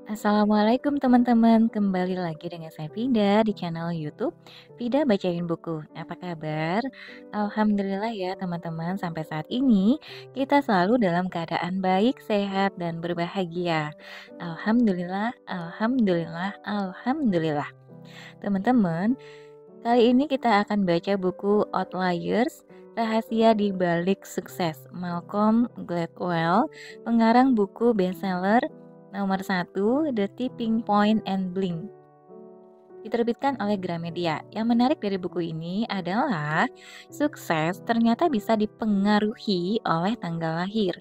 Assalamualaikum teman-teman, kembali lagi dengan saya Vida di channel YouTube Vida Bacain Buku. Apa kabar? Alhamdulillah ya teman-teman, sampai saat ini kita selalu dalam keadaan baik, sehat, dan berbahagia. Alhamdulillah, alhamdulillah, alhamdulillah. Teman-teman, kali ini kita akan baca buku Outliers, Rahasia di Balik Sukses, Malcolm Gladwell, pengarang buku bestseller nomor 1, The Tipping Point and Blink, diterbitkan oleh Gramedia. Yang menarik dari buku ini adalah sukses ternyata bisa dipengaruhi oleh tanggal lahir.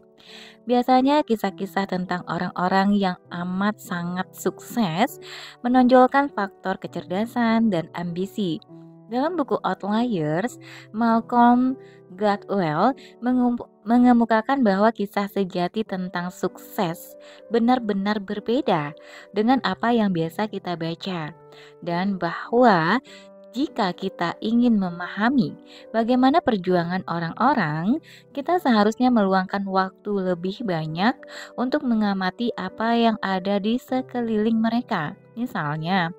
Biasanya kisah-kisah tentang orang-orang yang amat sangat sukses menonjolkan faktor kecerdasan dan ambisi. Dalam buku Outliers, Malcolm Gladwell mengemukakan bahwa kisah sejati tentang sukses benar-benar berbeda dengan apa yang biasa kita baca, dan bahwa jika kita ingin memahami bagaimana perjuangan orang-orang, kita seharusnya meluangkan waktu lebih banyak untuk mengamati apa yang ada di sekeliling mereka. Misalnya,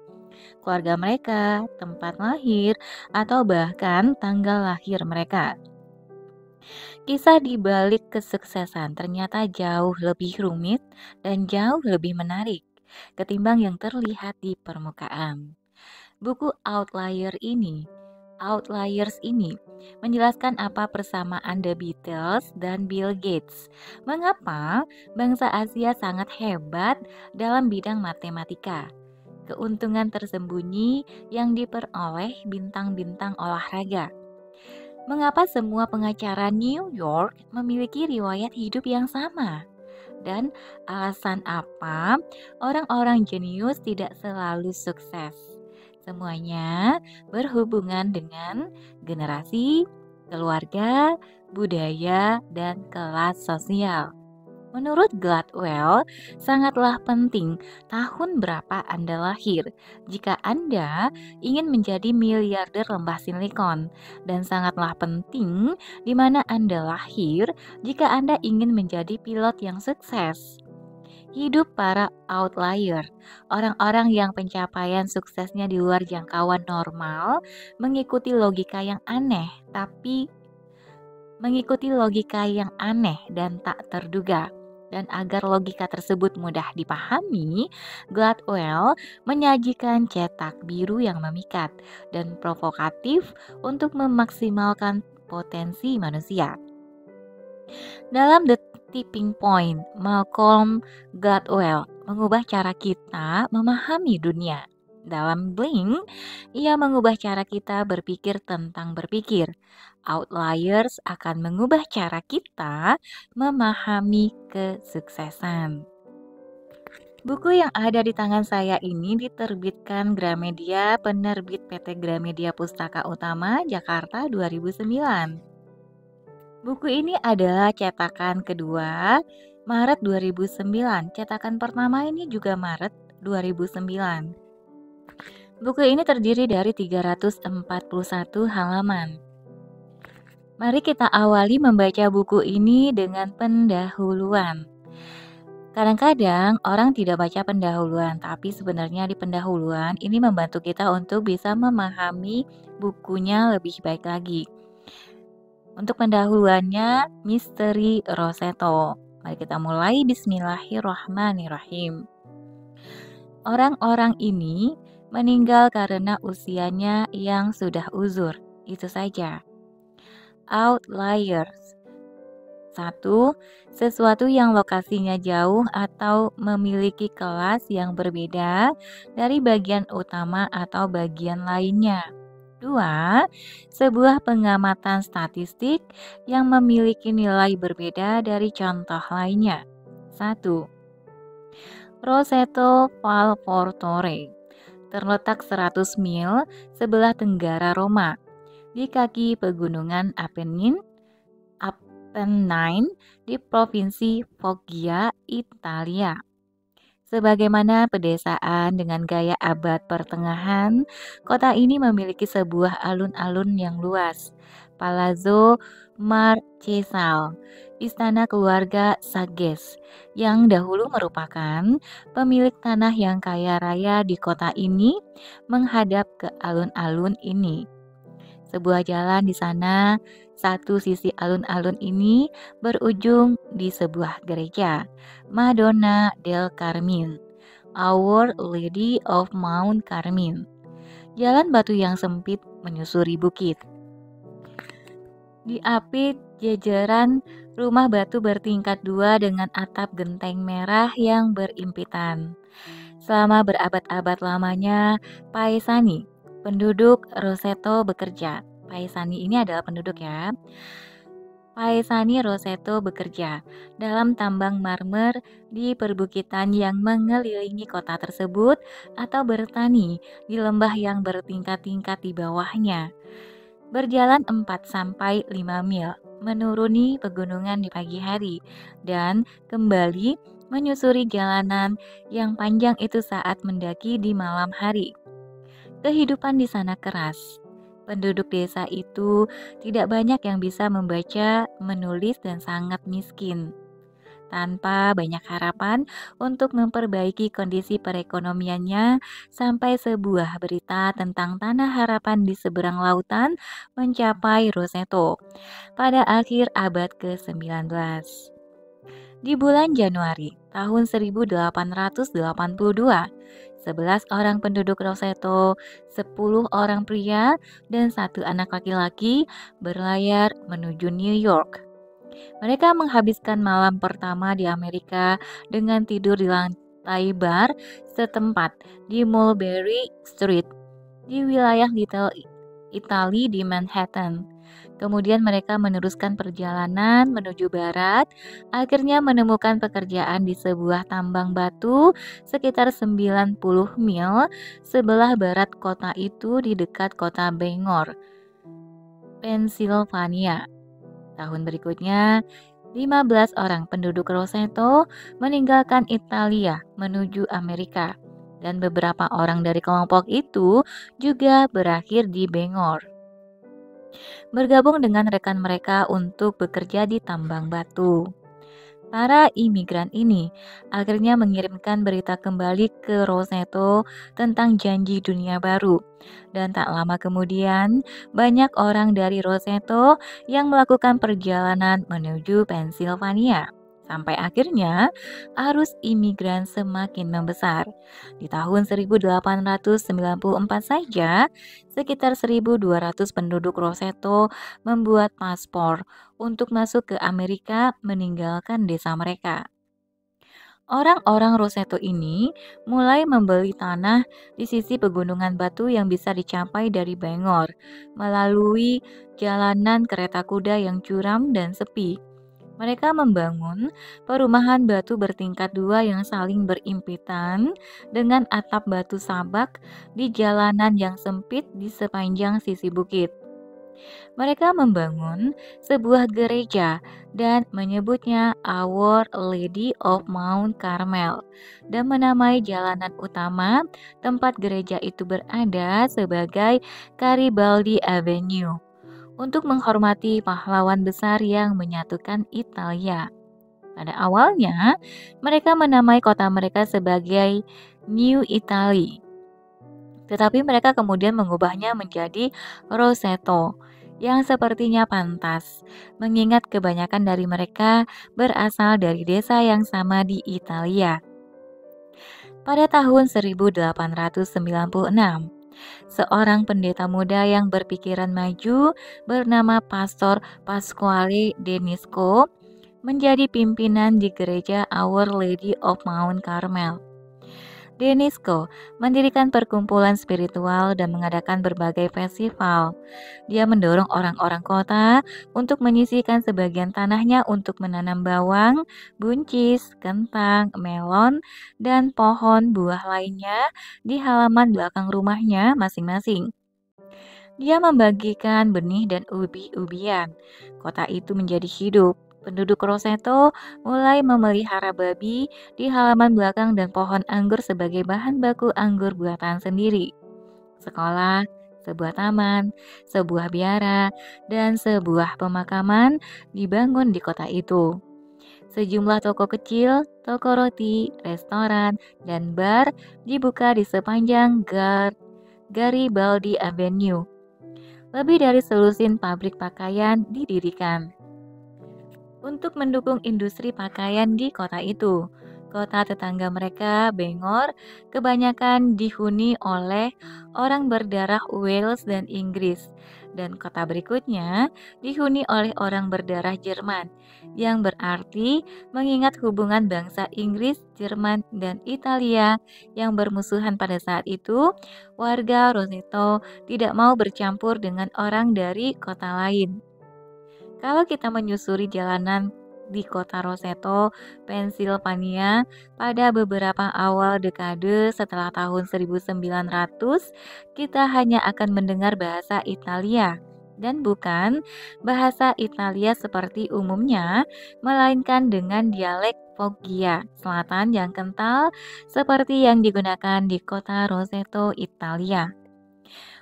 keluarga mereka, tempat lahir, atau bahkan tanggal lahir mereka. Kisah di balik kesuksesan ternyata jauh lebih rumit dan jauh lebih menarik ketimbang yang terlihat di permukaan. Buku Outliers ini menjelaskan apa persamaan The Beatles dan Bill Gates. Mengapa bangsa Asia sangat hebat dalam bidang matematika. Keuntungan tersembunyi yang diperoleh bintang-bintang olahraga. Mengapa semua pengacara New York memiliki riwayat hidup yang sama? Dan alasan apa orang-orang jenius tidak selalu sukses? Semuanya berhubungan dengan generasi, keluarga, budaya, dan kelas sosial. Menurut Gladwell, sangatlah penting tahun berapa Anda lahir jika Anda ingin menjadi miliarder lembah silikon, dan sangatlah penting di mana Anda lahir jika Anda ingin menjadi pilot yang sukses. Hidup para outlier, orang-orang yang pencapaian suksesnya di luar jangkauan normal, mengikuti logika yang aneh, dan tak terduga. Dan agar logika tersebut mudah dipahami, Gladwell menyajikan cetak biru yang memikat dan provokatif untuk memaksimalkan potensi manusia. Dalam The Tipping Point, Malcolm Gladwell mengubah cara kita memahami dunia. Dalam Blink, ia mengubah cara kita berpikir tentang berpikir. Outliers akan mengubah cara kita memahami kesuksesan. Buku yang ada di tangan saya ini diterbitkan Gramedia, penerbit PT Gramedia Pustaka Utama, Jakarta 2009. Buku ini adalah cetakan kedua, Maret 2009. Cetakan pertama ini juga Maret 2009. Buku ini terdiri dari 341 halaman. Mari kita awali membaca buku ini dengan pendahuluan. Kadang-kadang orang tidak baca pendahuluan, tapi sebenarnya di pendahuluan ini membantu kita untuk bisa memahami bukunya lebih baik lagi. Untuk pendahuluannya, Misteri Roseto. Mari kita mulai. Bismillahirrahmanirrahim. Orang-orang ini meninggal karena usianya yang sudah uzur. Itu saja. Outliers. 1. Sesuatu yang lokasinya jauh atau memiliki kelas yang berbeda dari bagian utama atau bagian lainnya. 2. Sebuah pengamatan statistik yang memiliki nilai berbeda dari contoh lainnya. 1. Roseto Val Portore terletak 100 mil sebelah tenggara Roma, di kaki pegunungan Apennine di Provinsi Foggia, Italia. Sebagaimana pedesaan dengan gaya abad pertengahan, kota ini memiliki sebuah alun-alun yang luas. Palazzo Marchesal, istana keluarga Sages, yang dahulu merupakan pemilik tanah yang kaya raya di kota ini, menghadap ke alun-alun ini. Sebuah jalan di sana, satu sisi alun-alun ini berujung di sebuah gereja, Madonna del Carmine, Our Lady of Mount Carmine. Jalan batu yang sempit menyusuri bukit. Diapit jajaran rumah batu bertingkat dua dengan atap genteng merah yang berimpitan. Selama berabad-abad lamanya, Paesani, penduduk Roseto bekerja. Paesani ini adalah penduduk ya. Paesani Roseto bekerja dalam tambang marmer di perbukitan yang mengelilingi kota tersebut atau bertani di lembah yang bertingkat-tingkat di bawahnya. Berjalan 4 sampai 5 mil, menuruni pegunungan di pagi hari, dan kembali menyusuri jalanan yang panjang itu saat mendaki di malam hari. Kehidupan di sana keras. Penduduk desa itu tidak banyak yang bisa membaca, menulis, dan sangat miskin. Tanpa banyak harapan untuk memperbaiki kondisi perekonomiannya, sampai sebuah berita tentang tanah harapan di seberang lautan mencapai Roseto pada akhir abad ke-19. Di bulan Januari tahun 1882, 11 orang penduduk Roseto, 10 orang pria, dan satu anak laki-laki berlayar menuju New York. Mereka menghabiskan malam pertama di Amerika dengan tidur di lantai bar setempat di Mulberry Street di wilayah Little Italy di Manhattan. Kemudian mereka meneruskan perjalanan menuju barat, akhirnya menemukan pekerjaan di sebuah tambang batu sekitar 90 mil sebelah barat kota itu di dekat kota Bangor, Pennsylvania. Tahun berikutnya, 15 orang penduduk Roseto meninggalkan Italia menuju Amerika, dan beberapa orang dari kelompok itu juga berakhir di Bangor, bergabung dengan rekan mereka untuk bekerja di tambang batu. Para imigran ini akhirnya mengirimkan berita kembali ke Roseto tentang janji dunia baru. Dan tak lama kemudian, banyak orang dari Roseto yang melakukan perjalanan menuju Pennsylvania. Sampai akhirnya, arus imigran semakin membesar. Di tahun 1894 saja, sekitar 1.200 penduduk Roseto membuat paspor untuk masuk ke Amerika meninggalkan desa mereka. Orang-orang Roseto ini mulai membeli tanah di sisi pegunungan batu yang bisa dicapai dari Bangor melalui jalanan kereta kuda yang curam dan sepi. Mereka membangun perumahan batu bertingkat dua yang saling berimpitan dengan atap batu sabak di jalanan yang sempit di sepanjang sisi bukit. Mereka membangun sebuah gereja dan menyebutnya Our Lady of Mount Carmel dan menamai jalanan utama tempat gereja itu berada sebagai Garibaldi Avenue untuk menghormati pahlawan besar yang menyatukan Italia. Pada awalnya, mereka menamai kota mereka sebagai New Italy, tetapi mereka kemudian mengubahnya menjadi Roseto, yang sepertinya pantas, mengingat kebanyakan dari mereka berasal dari desa yang sama di Italia. Pada tahun 1896, seorang pendeta muda yang berpikiran maju bernama Pastor Pasquale Denisco menjadi pimpinan di gereja Our Lady of Mount Carmel. Denisco mendirikan perkumpulan spiritual dan mengadakan berbagai festival. Dia mendorong orang-orang kota untuk menyisihkan sebagian tanahnya untuk menanam bawang, buncis, kentang, melon, dan pohon buah lainnya di halaman belakang rumahnya masing-masing. Dia membagikan benih dan ubi-ubian. Kota itu menjadi hidup. Penduduk Roseto mulai memelihara babi di halaman belakang dan pohon anggur sebagai bahan baku anggur buatan sendiri. Sekolah, sebuah taman, sebuah biara, dan sebuah pemakaman dibangun di kota itu. Sejumlah toko kecil, toko roti, restoran, dan bar dibuka di sepanjang Garibaldi Avenue. Lebih dari selusin pabrik pakaian didirikan untuk mendukung industri pakaian di kota itu. Kota tetangga mereka, Bangor, kebanyakan dihuni oleh orang berdarah Wales dan Inggris, dan kota berikutnya dihuni oleh orang berdarah Jerman, yang berarti mengingat hubungan bangsa Inggris, Jerman, dan Italia yang bermusuhan pada saat itu, warga Roseto tidak mau bercampur dengan orang dari kota lain. Kalau kita menyusuri jalanan di kota Roseto, Pennsylvania, pada beberapa awal dekade setelah tahun 1900, kita hanya akan mendengar bahasa Italia dan bukan bahasa Italia seperti umumnya, melainkan dengan dialek Foggia Selatan yang kental seperti yang digunakan di kota Roseto, Italia.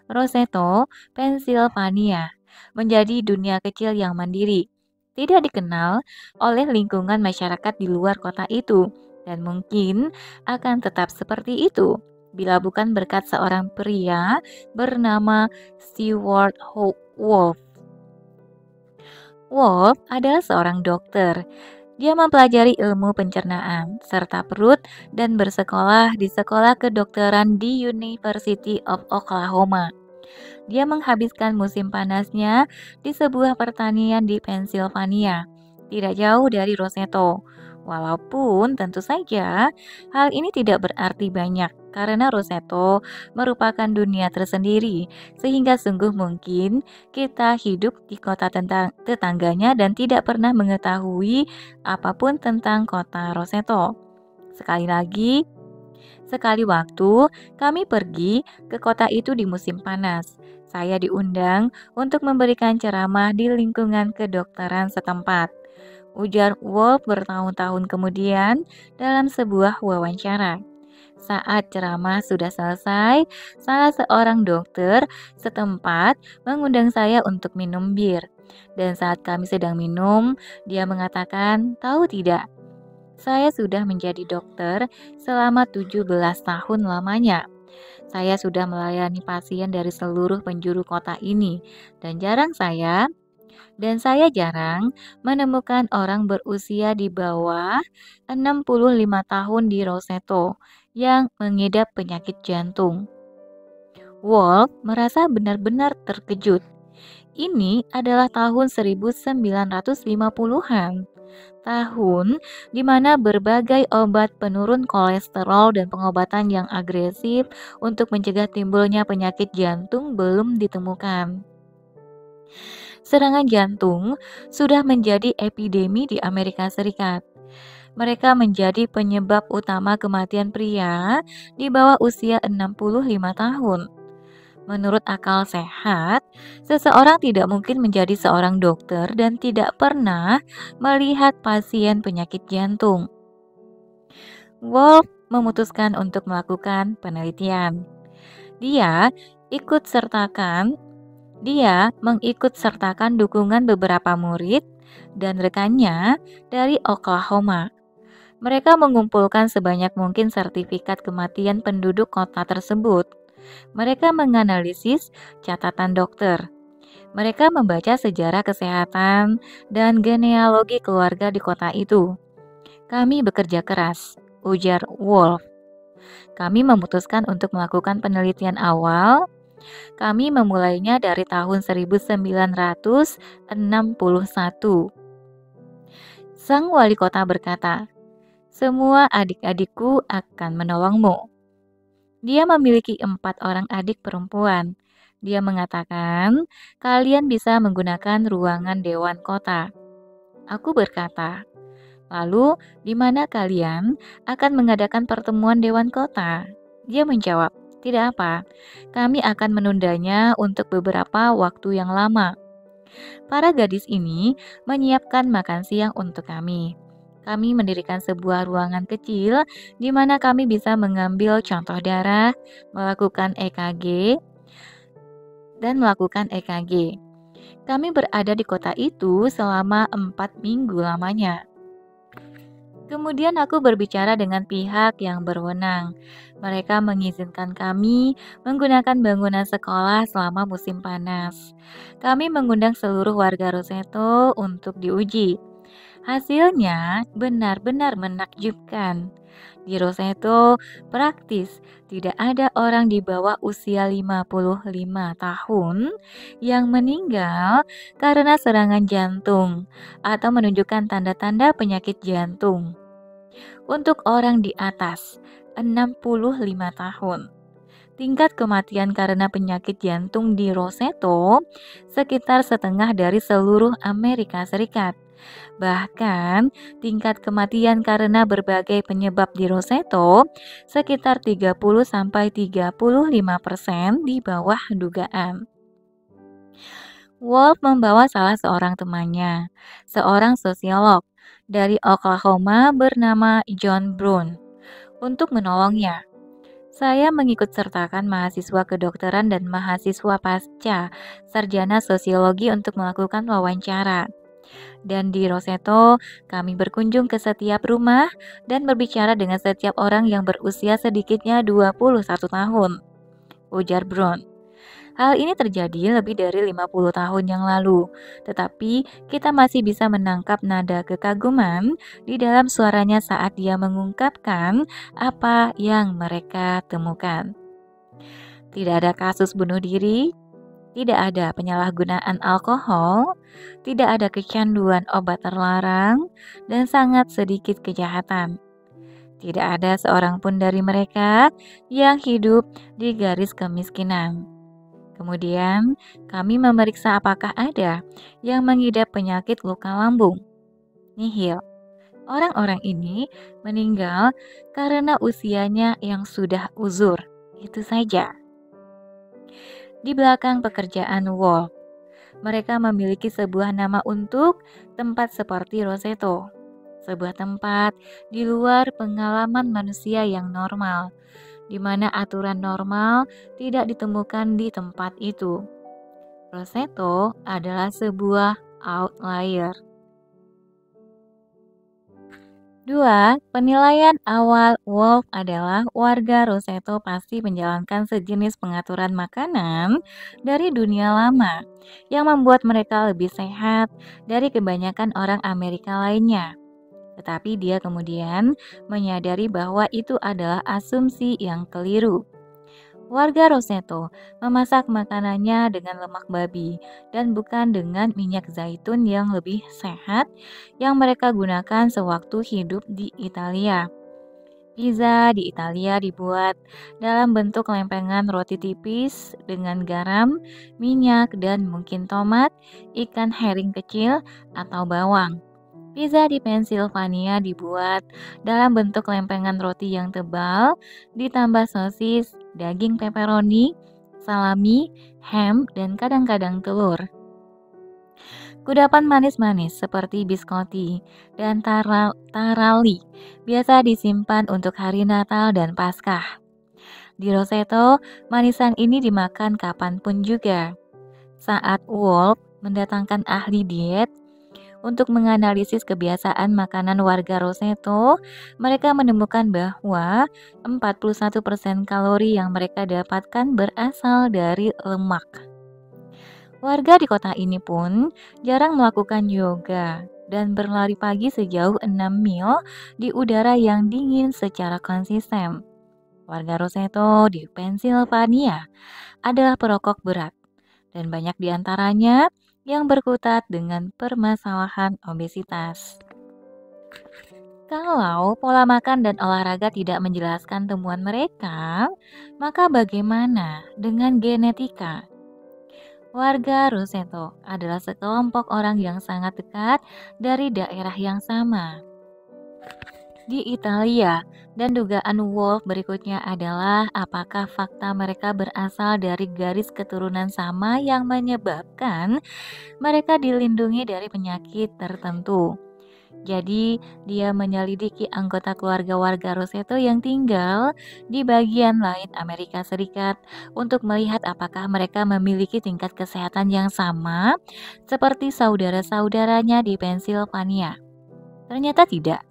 Roseto, Pennsylvania, menjadi dunia kecil yang mandiri, tidak dikenal oleh lingkungan masyarakat di luar kota itu, dan mungkin akan tetap seperti itu bila bukan berkat seorang pria bernama Stewart Wolf. Wolf adalah seorang dokter. Dia mempelajari ilmu pencernaan serta perut dan bersekolah di sekolah kedokteran di University of Oklahoma. Dia menghabiskan musim panasnya di sebuah pertanian di Pennsylvania, tidak jauh dari Roseto. Walaupun tentu saja hal ini tidak berarti banyak karena Roseto merupakan dunia tersendiri, sehingga sungguh mungkin kita hidup di kota tetangganya dan tidak pernah mengetahui apapun tentang kota Roseto. Sekali lagi, sekali waktu kami pergi ke kota itu di musim panas. Saya diundang untuk memberikan ceramah di lingkungan kedokteran setempat. Ujar Wolf bertahun-tahun kemudian dalam sebuah wawancara. Saat ceramah sudah selesai, salah seorang dokter setempat mengundang saya untuk minum bir. Dan saat kami sedang minum, dia mengatakan, "Tahu tidak, saya sudah menjadi dokter selama 17 tahun lamanya. Saya sudah melayani pasien dari seluruh penjuru kota ini dan saya jarang menemukan orang berusia di bawah 65 tahun di Roseto yang mengidap penyakit jantung." Wolf merasa benar-benar terkejut. Ini adalah tahun 1950-an, tahun di mana berbagai obat penurun kolesterol dan pengobatan yang agresif untuk mencegah timbulnya penyakit jantung belum ditemukan. Serangan jantung sudah menjadi epidemi di Amerika Serikat. Mereka menjadi penyebab utama kematian pria di bawah usia 65 tahun. Menurut akal sehat, seseorang tidak mungkin menjadi seorang dokter dan tidak pernah melihat pasien penyakit jantung. Wolf memutuskan untuk melakukan penelitian. Dia ikut sertakan Dia mengikut sertakan dukungan beberapa murid dan rekannya dari Oklahoma. Mereka mengumpulkan sebanyak mungkin sertifikat kematian penduduk kota tersebut. Mereka menganalisis catatan dokter. Mereka membaca sejarah kesehatan dan genealogi keluarga di kota itu. "Kami bekerja keras," ujar Wolf. "Kami memutuskan untuk melakukan penelitian awal. Kami memulainya dari tahun 1961. Sang wali kota berkata, "Semua adik-adikku akan menolongmu." Dia memiliki 4 orang adik perempuan. Dia mengatakan, "Kalian bisa menggunakan ruangan dewan kota." Aku berkata, "Lalu, di mana kalian akan mengadakan pertemuan dewan kota?" Dia menjawab, "Tidak apa, kami akan menundanya untuk beberapa waktu yang lama." Para gadis ini menyiapkan makan siang untuk kami. Kami mendirikan sebuah ruangan kecil di mana kami bisa mengambil contoh darah, melakukan EKG, dan melakukan EKG. Kami berada di kota itu selama 4 minggu lamanya. Kemudian aku berbicara dengan pihak yang berwenang. Mereka mengizinkan kami menggunakan bangunan sekolah selama musim panas. Kami mengundang seluruh warga Roseto untuk diuji. Hasilnya benar-benar menakjubkan. Di Roseto, praktis tidak ada orang di bawah usia 55 tahun yang meninggal karena serangan jantung atau menunjukkan tanda-tanda penyakit jantung. Untuk orang di atas 65 tahun, tingkat kematian karena penyakit jantung di Roseto sekitar setengah dari seluruh Amerika Serikat. Bahkan, tingkat kematian karena berbagai penyebab di Roseto sekitar 30-35% di bawah dugaan. Wolf membawa salah seorang temannya, seorang sosiolog dari Oklahoma bernama John Brown, untuk menolongnya. Saya mengikut sertakan mahasiswa kedokteran dan mahasiswa pasca sarjana sosiologi untuk melakukan wawancara. Dan di Roseto, kami berkunjung ke setiap rumah dan berbicara dengan setiap orang yang berusia sedikitnya 21 tahun, ujar Brown. Hal ini terjadi lebih dari 50 tahun yang lalu, tetapi kita masih bisa menangkap nada kekaguman di dalam suaranya saat dia mengungkapkan apa yang mereka temukan. Tidak ada kasus bunuh diri, tidak ada penyalahgunaan alkohol, tidak ada kecanduan obat terlarang, dan sangat sedikit kejahatan. Tidak ada seorang pun dari mereka yang hidup di garis kemiskinan. Kemudian, kami memeriksa apakah ada yang mengidap penyakit luka lambung. Nihil. Orang-orang ini meninggal karena usianya yang sudah uzur. Itu saja. Di belakang pekerjaan Wolf, mereka memiliki sebuah nama untuk tempat seperti Roseto. Sebuah tempat di luar pengalaman manusia yang normal, di mana aturan normal tidak ditemukan di tempat itu. Roseto adalah sebuah outlier. 2. Penilaian awal Wolf adalah warga Roseto pasti menjalankan sejenis pengaturan makanan dari dunia lama yang membuat mereka lebih sehat dari kebanyakan orang Amerika lainnya. Tetapi dia kemudian menyadari bahwa itu adalah asumsi yang keliru. Warga Roseto memasak makanannya dengan lemak babi dan bukan dengan minyak zaitun yang lebih sehat yang mereka gunakan sewaktu hidup di Italia. Pizza di Italia dibuat dalam bentuk lempengan roti tipis dengan garam, minyak, dan mungkin tomat, ikan herring kecil, atau bawang. Pizza di Pennsylvania dibuat dalam bentuk lempengan roti yang tebal, ditambah sosis, daging pepperoni, salami, ham, dan kadang-kadang telur. Kudapan manis-manis seperti biscotti dan tarali biasa disimpan untuk hari Natal dan Paskah. Di Roseto, manisan ini dimakan kapanpun juga. Saat Wolf mendatangkan ahli diet untuk menganalisis kebiasaan makanan warga Roseto, mereka menemukan bahwa 41% kalori yang mereka dapatkan berasal dari lemak. Warga di kota ini pun jarang melakukan yoga dan berlari pagi sejauh 6 mil di udara yang dingin secara konsisten. Warga Roseto di Pennsylvania adalah perokok berat, dan banyak di antaranya yang berkutat dengan permasalahan obesitas. Kalau pola makan dan olahraga tidak menjelaskan temuan mereka, maka bagaimana dengan genetika? Warga Roseto adalah sekelompok orang yang sangat dekat dari daerah yang sama. Di Italia, dan dugaan Wolf berikutnya adalah apakah fakta mereka berasal dari garis keturunan sama yang menyebabkan mereka dilindungi dari penyakit tertentu. Jadi, dia menyelidiki anggota keluarga warga Roseto yang tinggal di bagian lain Amerika Serikat untuk melihat apakah mereka memiliki tingkat kesehatan yang sama seperti saudara-saudaranya di Pennsylvania. Ternyata tidak.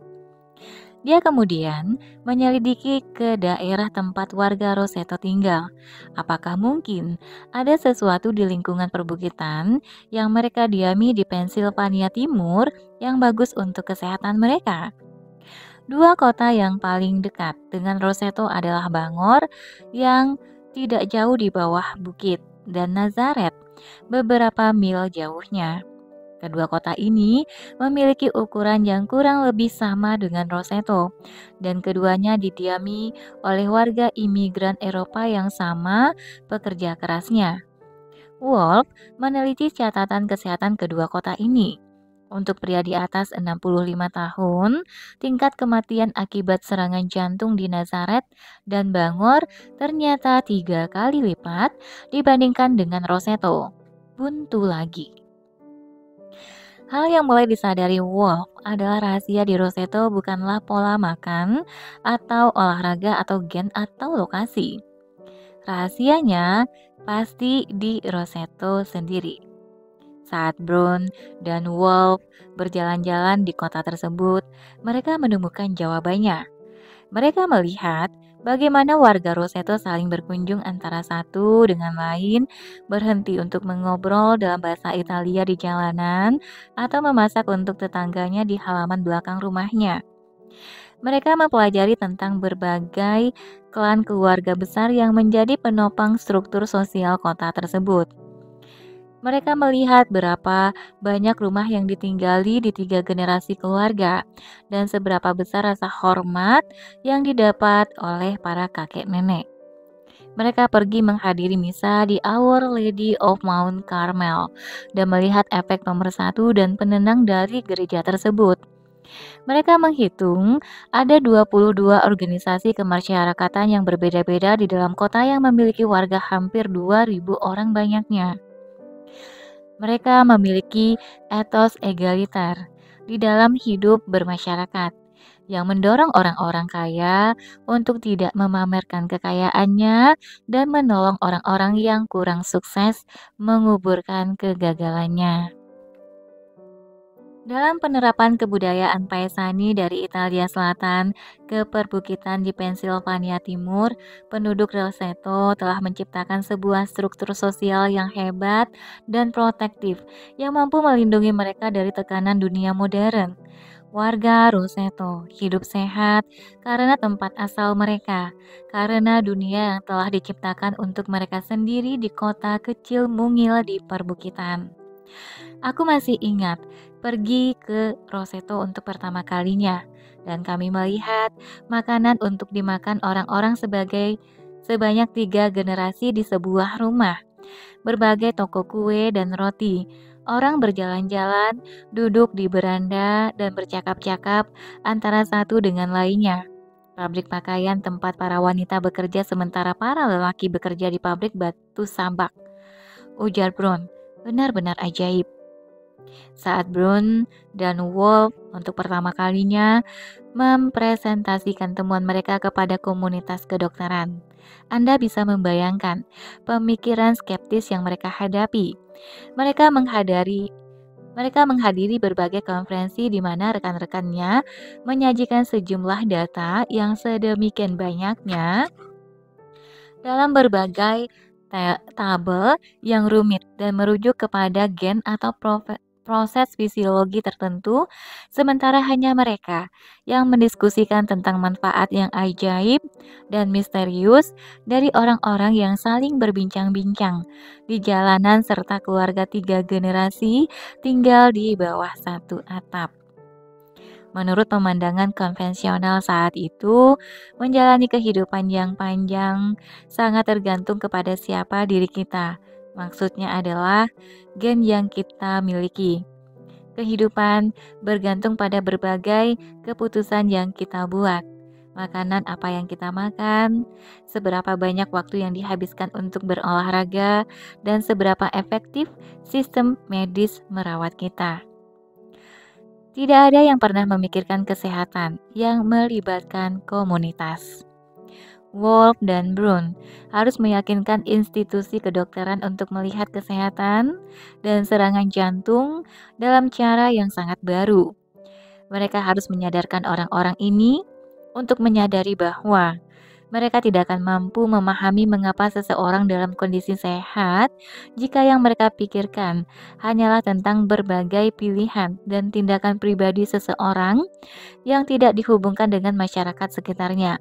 Dia kemudian menyelidiki ke daerah tempat warga Roseto tinggal. Apakah mungkin ada sesuatu di lingkungan perbukitan yang mereka diami di Pennsylvania Timur yang bagus untuk kesehatan mereka? Dua kota yang paling dekat dengan Roseto adalah Bangor yang tidak jauh di bawah bukit dan Nazaret beberapa mil jauhnya. Kedua kota ini memiliki ukuran yang kurang lebih sama dengan Roseto, dan keduanya didiami oleh warga imigran Eropa yang sama pekerja kerasnya. Wolf meneliti catatan kesehatan kedua kota ini. Untuk pria di atas 65 tahun, tingkat kematian akibat serangan jantung di Nazaret dan Bangor ternyata 3 kali lipat dibandingkan dengan Roseto. Buntu lagi. Hal yang mulai disadari Wolf adalah rahasia di Roseto bukanlah pola makan atau olahraga atau gen atau lokasi. Rahasianya pasti di Roseto sendiri. Saat Brown dan Wolf berjalan-jalan di kota tersebut, mereka menemukan jawabannya. Mereka melihat bagaimana warga Roseto saling berkunjung antara satu dengan lain, berhenti untuk mengobrol dalam bahasa Italia di jalanan, atau memasak untuk tetangganya di halaman belakang rumahnya. Mereka mempelajari tentang berbagai klan keluarga besar yang menjadi penopang struktur sosial kota tersebut. Mereka melihat berapa banyak rumah yang ditinggali di 3 generasi keluarga dan seberapa besar rasa hormat yang didapat oleh para kakek nenek. Mereka pergi menghadiri misa di Our Lady of Mount Carmel dan melihat efek pemersatu dan penenang dari gereja tersebut. Mereka menghitung ada 22 organisasi kemasyarakatan yang berbeda-beda di dalam kota yang memiliki warga hampir 2.000 orang banyaknya. Mereka memiliki etos egaliter di dalam hidup bermasyarakat yang mendorong orang-orang kaya untuk tidak memamerkan kekayaannya dan menolong orang-orang yang kurang sukses menguburkan kegagalannya. Dalam penerapan kebudayaan Paesani dari Italia Selatan ke perbukitan di Pennsylvania Timur, penduduk Roseto telah menciptakan sebuah struktur sosial yang hebat dan protektif yang mampu melindungi mereka dari tekanan dunia modern. Warga Roseto hidup sehat karena tempat asal mereka, karena dunia yang telah diciptakan untuk mereka sendiri di kota kecil mungil di perbukitan. Aku masih ingat pergi ke Roseto untuk pertama kalinya, dan kami melihat makanan untuk dimakan orang-orang sebanyak 3 generasi di sebuah rumah. Berbagai toko kue dan roti. Orang berjalan-jalan, duduk di beranda, dan bercakap-cakap antara satu dengan lainnya. Pabrik pakaian tempat para wanita bekerja sementara para lelaki bekerja di pabrik batu sambak. Ujar Brown, benar-benar ajaib. Saat Brown dan Wolf untuk pertama kalinya mempresentasikan temuan mereka kepada komunitas kedokteran. Anda bisa membayangkan pemikiran skeptis yang mereka hadapi. Mereka menghadiri berbagai konferensi di mana rekan-rekannya menyajikan sejumlah data yang sedemikian banyaknya dalam berbagai tabel yang rumit dan merujuk kepada gen atau proses fisiologi tertentu, sementara hanya mereka yang mendiskusikan tentang manfaat yang ajaib dan misterius dari orang-orang yang saling berbincang-bincang di jalanan serta keluarga 3 generasi tinggal di bawah satu atap. Menurut pemandangan konvensional saat itu, menjalani kehidupan yang panjang sangat tergantung kepada siapa diri kita. Maksudnya adalah gen yang kita miliki. Kehidupan bergantung pada berbagai keputusan yang kita buat. Makanan apa yang kita makan, seberapa banyak waktu yang dihabiskan untuk berolahraga, dan seberapa efektif sistem medis merawat kita. Tidak ada yang pernah memikirkan kesehatan yang melibatkan komunitas. Wolf dan Brown harus meyakinkan institusi kedokteran untuk melihat kesehatan dan serangan jantung dalam cara yang sangat baru. Mereka harus menyadarkan orang-orang ini untuk menyadari bahwa mereka tidak akan mampu memahami mengapa seseorang dalam kondisi sehat jika yang mereka pikirkan hanyalah tentang berbagai pilihan dan tindakan pribadi seseorang yang tidak dihubungkan dengan masyarakat sekitarnya.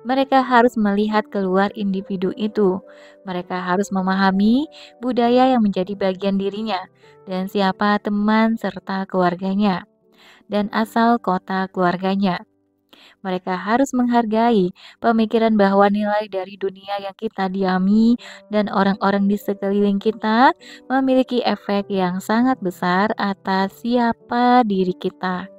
Mereka harus melihat keluar individu itu. Mereka harus memahami budaya yang menjadi bagian dirinya dan siapa teman serta keluarganya dan asal kota keluarganya. Mereka harus menghargai pemikiran bahwa nilai dari dunia yang kita diami dan orang-orang di sekeliling kita memiliki efek yang sangat besar atas siapa diri kita.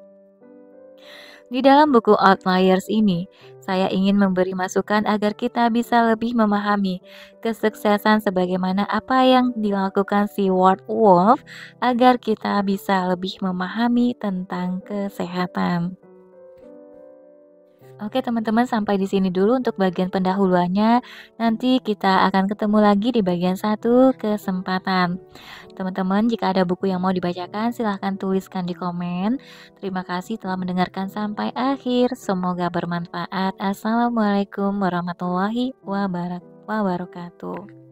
Di dalam buku Outliers ini, saya ingin memberi masukan agar kita bisa lebih memahami kesuksesan sebagaimana apa yang dilakukan si Ward Wolf agar kita bisa lebih memahami tentang kesehatan. Oke teman-teman, sampai di sini dulu untuk bagian pendahuluannya. Nanti kita akan ketemu lagi di bagian satu kesempatan. Teman-teman, jika ada buku yang mau dibacakan, silahkan tuliskan di komen. Terima kasih telah mendengarkan sampai akhir. Semoga bermanfaat. Assalamualaikum warahmatullahi wabarakatuh.